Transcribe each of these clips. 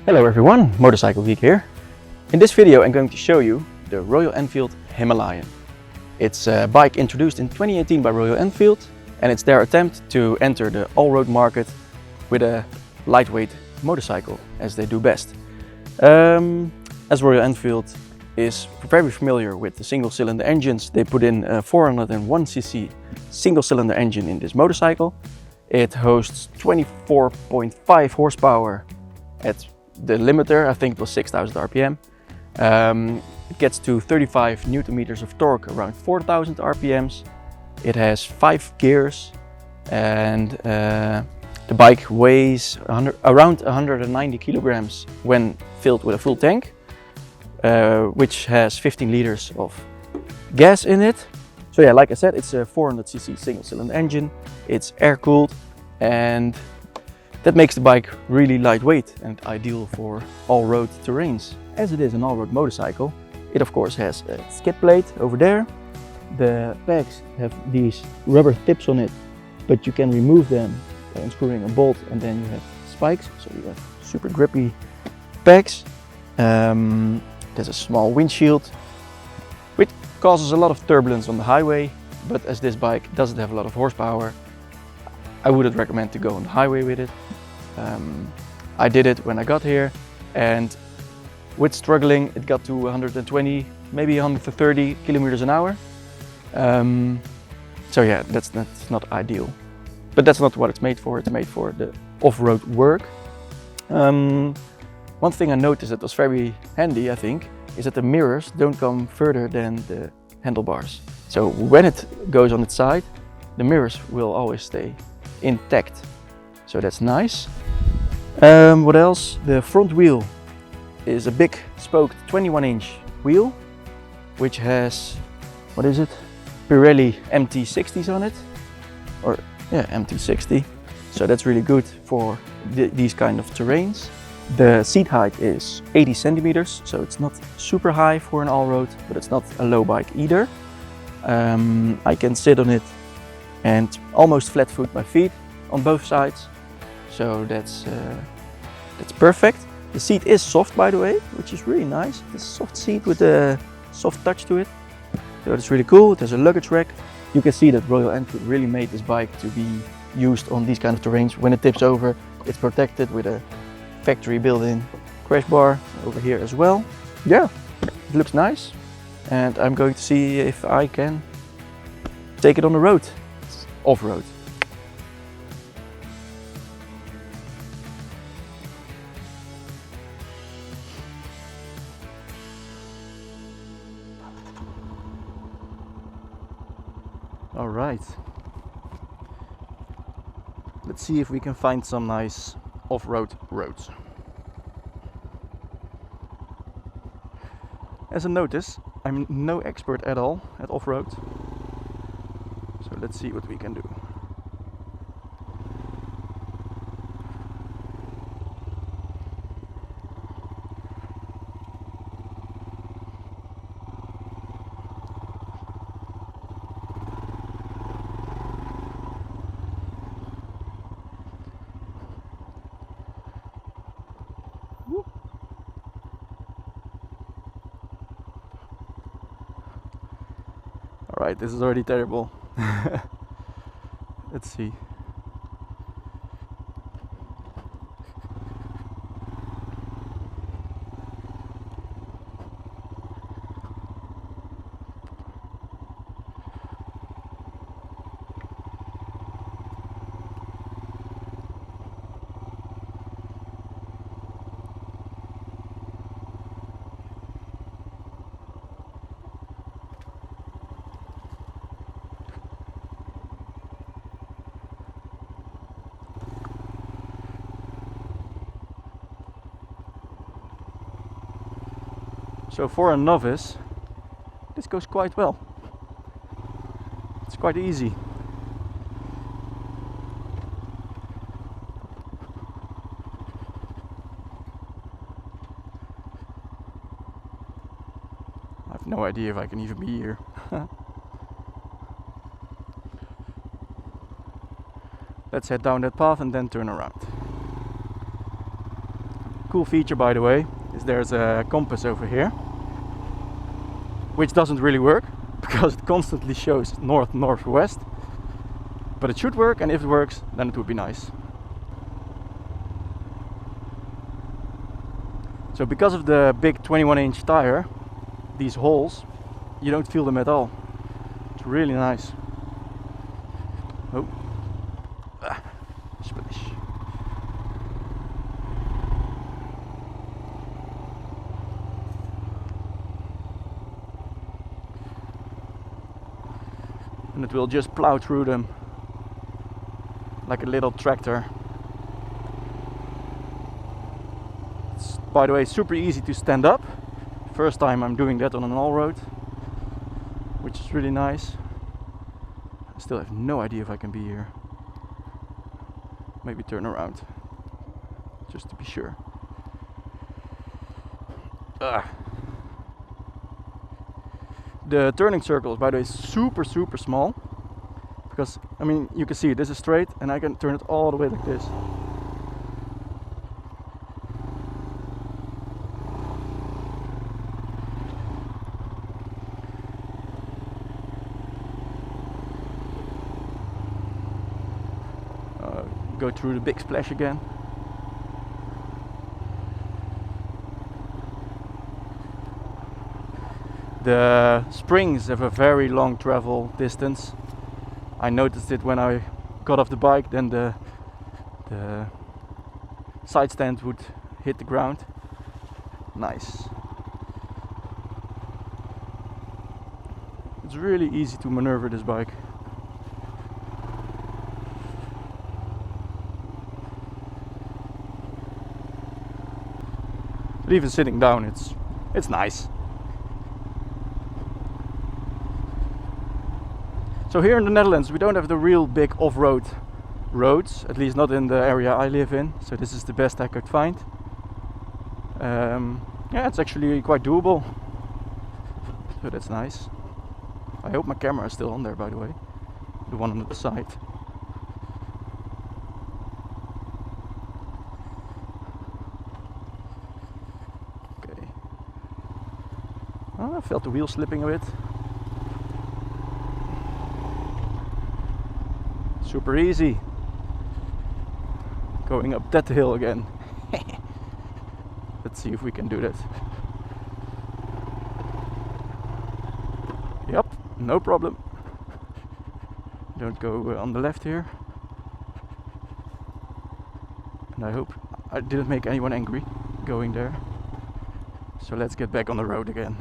Hello everyone, Motorcycle Geek here. In this video I'm going to show you the Royal Enfield Himalayan. It's a bike introduced in 2018 by Royal Enfield, and it's their attempt to enter the all-road market with a lightweight motorcycle, as they do best. As Royal Enfield is very familiar with the single-cylinder engines, they put in a 401cc single-cylinder engine in this motorcycle. It hosts 24.5 horsepower at the limiter. I think it was 6,000 RPM. It gets to 35 Newton meters of torque around 4,000 RPMs. It has 5 gears, and the bike weighs around 190 kilograms when filled with a full tank, which has 15 liters of gas in it. So yeah, like I said, it's a 400cc single-cylinder engine. It's air-cooled, and that makes the bike really lightweight and ideal for all-road terrains. As it is an all-road motorcycle, it of course has a skid plate over there. The pegs have these rubber tips on it, but you can remove them by unscrewing a bolt, and then you have spikes, so you have super grippy pegs. There's a small windshield, which causes a lot of turbulence on the highway, but as this bike doesn't have a lot of horsepower, I wouldn't recommend to go on the highway with it. I did it when I got here, and with struggling it got to 120, maybe 130 kilometers an hour. So yeah, that's not ideal. But that's not what it's made for. It's made for the off-road work. One thing I noticed that was very handy, I think, is that the mirrors don't come further than the handlebars. So when it goes on its side, the mirrors will always stay intact. So that's nice. What else? The front wheel is a big spoked 21-inch wheel, which has, what is it? Pirelli MT60s on it. Or yeah, MT60. So that's really good for these kind of terrains. The seat height is 80 centimeters, so it's not super high for an all-road, but it's not a low bike either. I can sit on it and almost flat foot my feet on both sides, so that's perfect. The seat is soft, by the way, which is really nice. It's a soft seat with a soft touch to it, so it's really cool. There's a luggage rack. You can see that Royal Enfield really made this bike to be used on these kind of terrains. When it tips over, it's protected with a factory built-in crash bar over here as well. Yeah, it looks nice, and I'm going to see if I can take it on the road, off-road. All right, let's see if we can find some nice off-road roads. As a notice, I'm no expert at all at off-road, so let's see what we can do. Alright, this is already terrible. Let's see. So for a novice, this goes quite well. It's quite easy. I have no idea if I can even be here. Let's head down that path and then turn around. Cool feature, by the way, is there's a compass over here, which doesn't really work because it constantly shows north, northwest. But it should work, and if it works, then it would be nice. So because of the big 21-inch tire, these holes, you don't feel them at all. It's really nice. Oh, splash. And it will just plow through them like a little tractor. It's, by the way, super easy to stand up. First time I'm doing that on an all-road, which is really nice. I still have no idea if I can be here. Maybe turn around, just to be sure. The turning circle is, by the way, super small, because I mean, you can see this is straight and I can turn it all the way like this. Go through the big splash again. The springs have a very long travel distance. I noticed it when I got off the bike, then the side stand would hit the ground. Nice. It's really easy to maneuver this bike. But even sitting down, it's nice. So here in the Netherlands, we don't have the real big off-road roads, at least not in the area I live in. So this is the best I could find. Yeah, it's actually quite doable. So that's nice. I hope my camera is still on there, by the way, the one on the side. Oh, I felt the wheel slipping a bit. Super easy. Going up that hill again. Let's see if we can do that. Yep, no problem. Don't go on the left here. And I hope I didn't make anyone angry going there. So let's get back on the road again.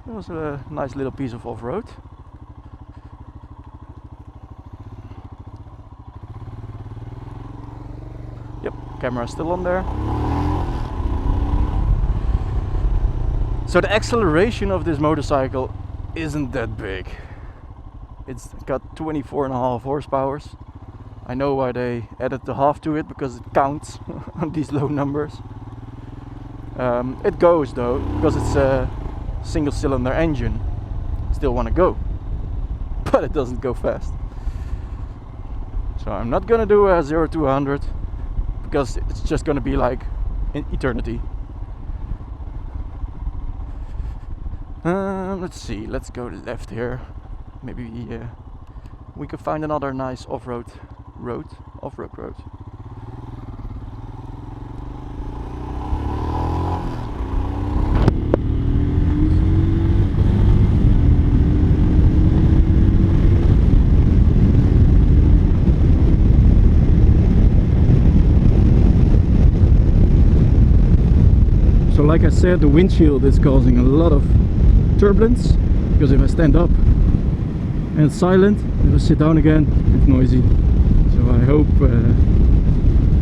It was a nice little piece of off-road. Yep, camera is still on there. So the acceleration of this motorcycle isn't that big. It's got 24.5 horsepower. I know why they added the half to it, because it counts on these low numbers. It goes though, because it's a single cylinder engine. Still want to go, but it doesn't go fast. So I'm not gonna do a 0 to 100, because it's just gonna be like an eternity. Let's see, let's go left here. Maybe we can find another nice off-road road. So like I said, the windshield is causing a lot of turbulence, because if I stand up and it's silent, if I sit down again, it's noisy. So I hope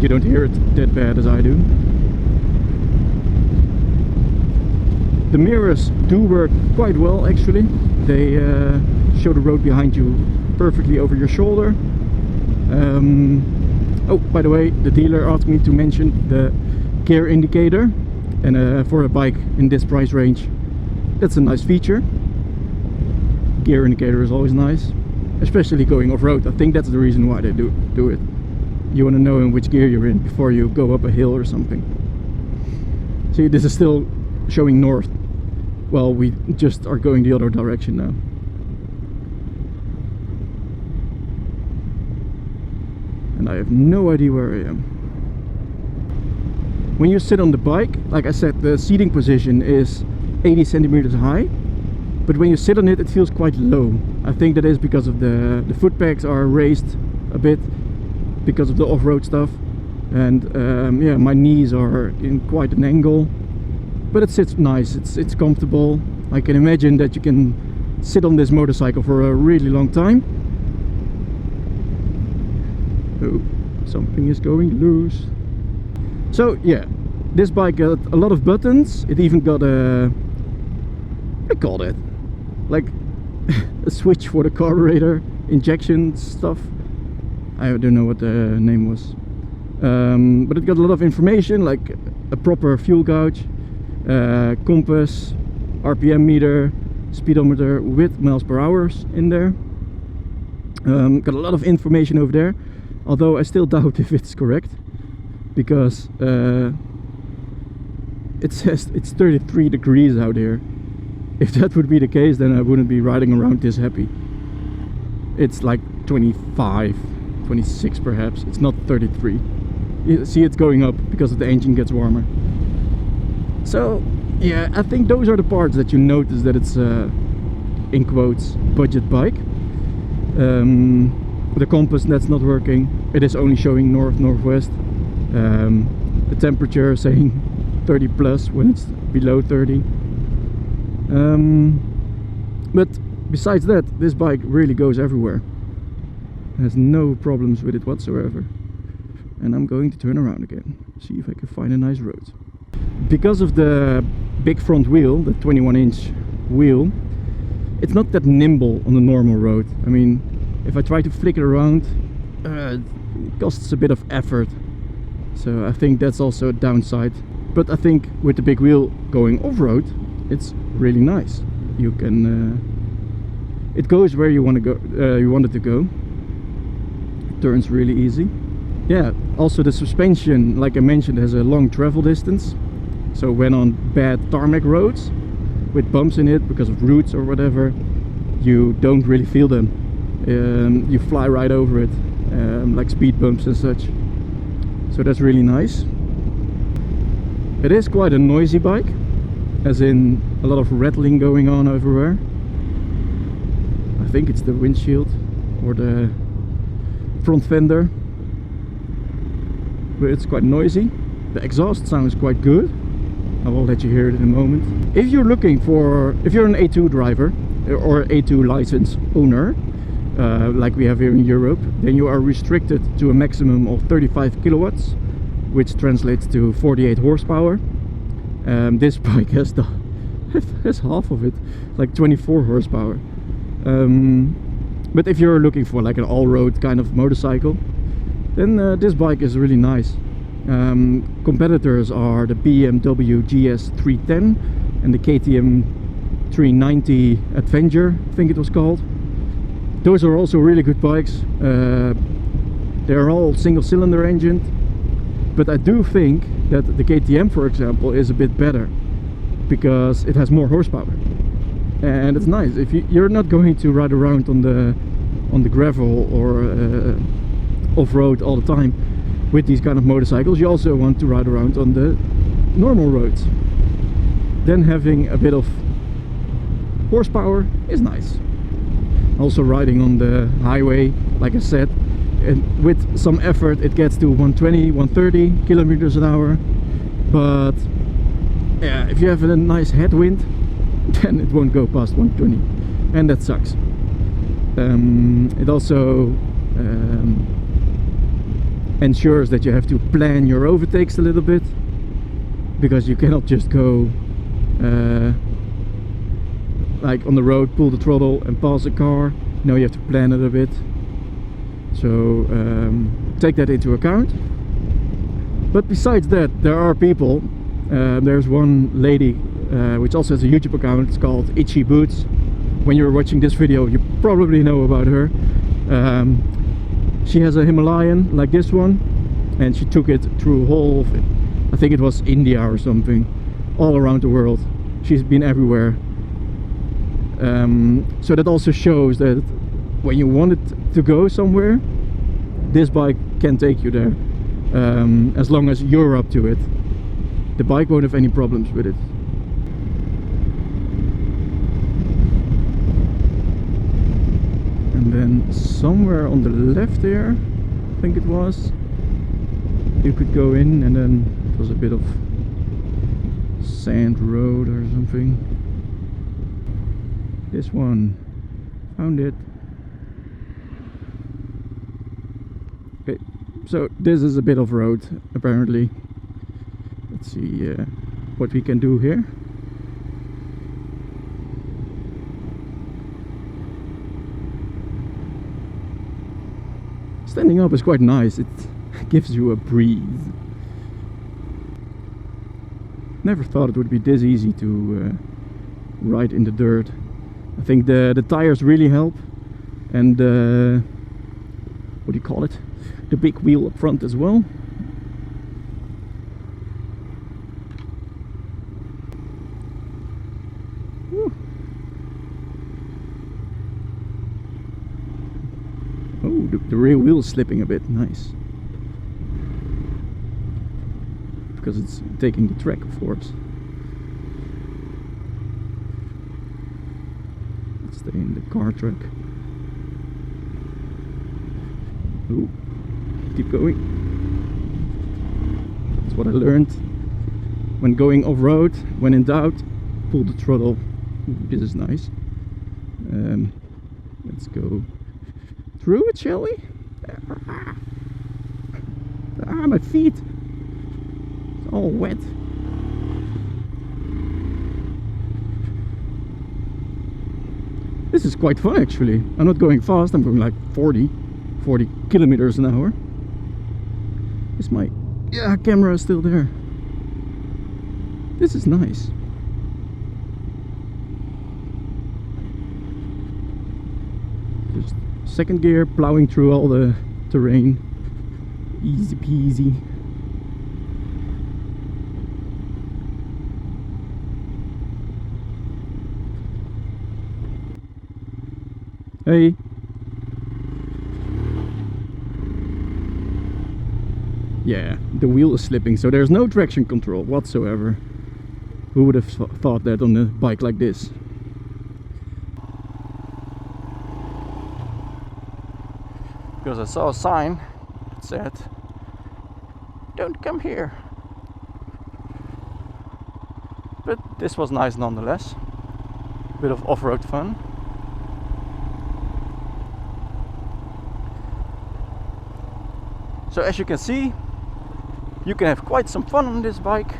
you don't hear it that bad as I do. The mirrors do work quite well actually. They show the road behind you perfectly over your shoulder. Oh, by the way, the dealer asked me to mention the gear indicator, and for a bike in this price range, that's a nice feature. Gear indicator is always nice. especially going off-road. I think that's the reason why they do it. You want to know in which gear you're in before you go up a hill or something. See, this is still showing north. Well, we just are going the other direction now. And I have no idea where I am. When you sit on the bike, like I said, the seating position is 80 centimeters high. But when you sit on it, it feels quite low. I think that is because of the foot pegs are raised a bit because of the off-road stuff. And yeah, my knees are in quite an angle. But it sits nice, it's comfortable. I can imagine that you can sit on this motorcycle for a really long time. Oh, something is going loose. So yeah, this bike got a lot of buttons. It even got a, what do you call that? Like a switch for the carburetor, injection stuff. I don't know what the name was. But it got a lot of information, like a proper fuel gauge, compass, RPM meter, speedometer with miles per hour in there. Got a lot of information over there, although I still doubt if it's correct, because it says it's 33 degrees out here. If that would be the case, then I wouldn't be riding around this happy. It's like 25, 26 perhaps. It's not 33. You see, it's going up because the engine gets warmer. So yeah, I think those are the parts that you notice that it's in quotes budget bike. The compass, that's not working. It is only showing north, northwest. The temperature saying 30 plus when it's below 30. But besides that, this bike really goes everywhere. Has no problems with it whatsoever. And I'm going to turn around again, see if I can find a nice road. Because of the big front wheel, the 21-inch wheel, it's not that nimble on the normal road. I mean, if I try to flick it around, it costs a bit of effort. So I think that's also a downside. But I think with the big wheel going off-road, it's really nice. You can, it goes where you want to go. You want it to go. It turns really easy. Yeah. Also, the suspension, like I mentioned, has a long travel distance. So when on bad tarmac roads with bumps in it because of roots or whatever, you don't really feel them. You fly right over it, like speed bumps and such. So that's really nice. It is quite a noisy bike, as in a lot of rattling going on everywhere. I think it's the windshield or the front fender, but it's quite noisy. The exhaust sounds quite good. I will let you hear it in a moment. If you're looking for, if you're an A2 driver or A2 license owner, like we have here in Europe, then you are restricted to a maximum of 35 kilowatts, which translates to 48 horsepower. This bike has half of it, like 24 horsepower. But if you're looking for like an all-road kind of motorcycle, then this bike is really nice. Competitors are the BMW GS 310 and the KTM 390 Adventure, I think it was called. Those are also really good bikes. They're all single-cylinder engined, but I do think that the KTM, for example, is a bit better because it has more horsepower, and it's nice. If you're not going to ride around on the gravel or off-road all the time with these kind of motorcycles, you also want to ride around on the normal roads. Then having a bit of horsepower is nice. Also riding on the highway, like I said, and with some effort it gets to 120, 130 kilometers an hour. But yeah, if you have a nice headwind, then it won't go past 120, and that sucks. It also ensures that you have to plan your overtakes a little bit, because you cannot just go like on the road, pull the throttle and pass a car. No, you have to plan it a bit. So take that into account. But besides that, there are people. There's one lady which also has a YouTube account. It's called Itchy Boots. When you're watching this video, you probably know about her. She has a Himalayan like this one, and she took it through whole of it. I think it was India or something, all around the world. She's been everywhere. So that also shows that when you want it to go somewhere, this bike can take you there, as long as you're up to it. The bike won't have any problems with it. And then somewhere on the left there, I think it was, you could go in, and then it was a bit of sand road or something. This one, found it. Okay, so this is a bit of road apparently. Let's see what we can do here. Standing up is quite nice, it gives you a breeze. Never thought it would be this easy to ride in the dirt. I think the tires really help, and what do you call it? The big wheel up front as well. Woo. Oh, the rear wheel is slipping a bit. Nice. Because it's taking the track, of course. Let's stay in the car track. Ooh, keep going. That's what I learned when going off-road. When in doubt, pull the throttle. Ooh, this is nice. Let's go through it, shall we? Ah, my feet! It's all wet. This is quite fun actually. I'm not going fast, I'm going like 40 kilometers an hour. Is my camera still there? This is nice. Just second gear, plowing through all the terrain. Easy peasy. Hey. Yeah, the wheel is slipping, so there's no traction control whatsoever. Who would have thought that on a bike like this? Because I saw a sign that said, "Don't come here." But this was nice nonetheless. Bit of off-road fun. So as you can see, you can have quite some fun on this bike,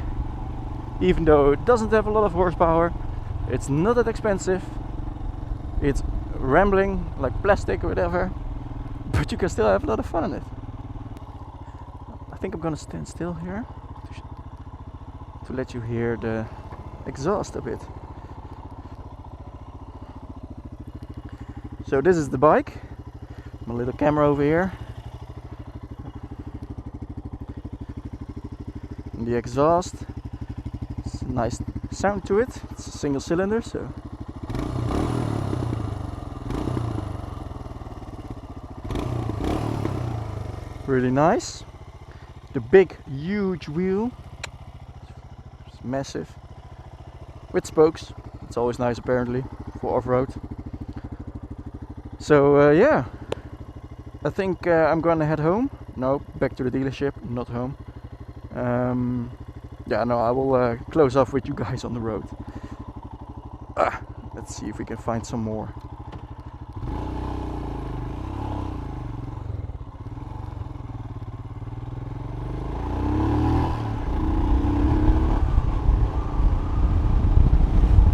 even though it doesn't have a lot of horsepower. It's not that expensive. It's rambling like plastic or whatever, but you can still have a lot of fun on it. I think I'm gonna stand still here to let you hear the exhaust a bit. So this is the bike, my little camera over here. And the exhaust, it's a nice sound to it. It's a single cylinder, so really nice. The big huge wheel, it's massive, with spokes. It's always nice apparently for off-road. So yeah, I think I'm gonna head home. No, back to the dealership, not home. Yeah, no, I will close off with you guys on the road. Let's see if we can find some more.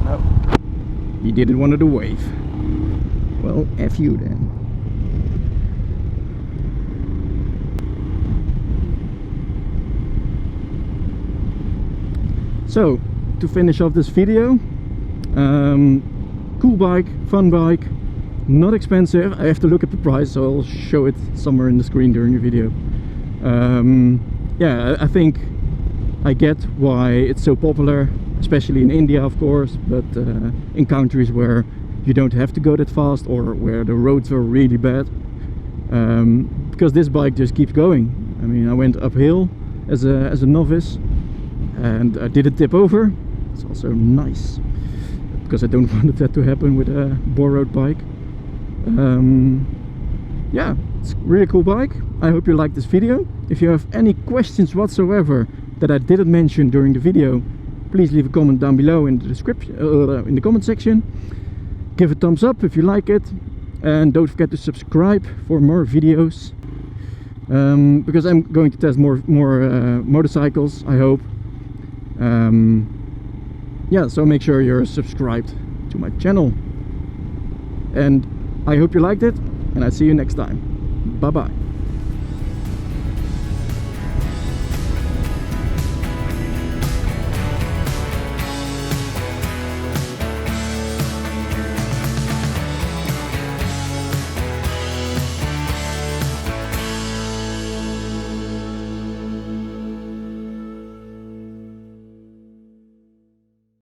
No, he didn't want to wave. Well, F you then. So, to finish off this video, cool bike, fun bike, not expensive. I have to look at the price, so I'll show it somewhere in the screen during the video. Yeah, I think I get why it's so popular, especially in India, of course, but in countries where you don't have to go that fast or where the roads are really bad, because this bike just keeps going. I mean, I went uphill as a novice and I did a tip over. It's also nice because I don't want that to happen with a borrowed bike. Yeah, it's a really cool bike. I hope you liked this video. If you have any questions whatsoever that I didn't mention during the video, please leave a comment down below in the description, in the comment section. Give a thumbs up if you like it, and don't forget to subscribe for more videos, because I'm going to test more motorcycles, I hope. Yeah, so make sure you're subscribed to my channel, and I hope you liked it, and I'll see you next time. Bye bye.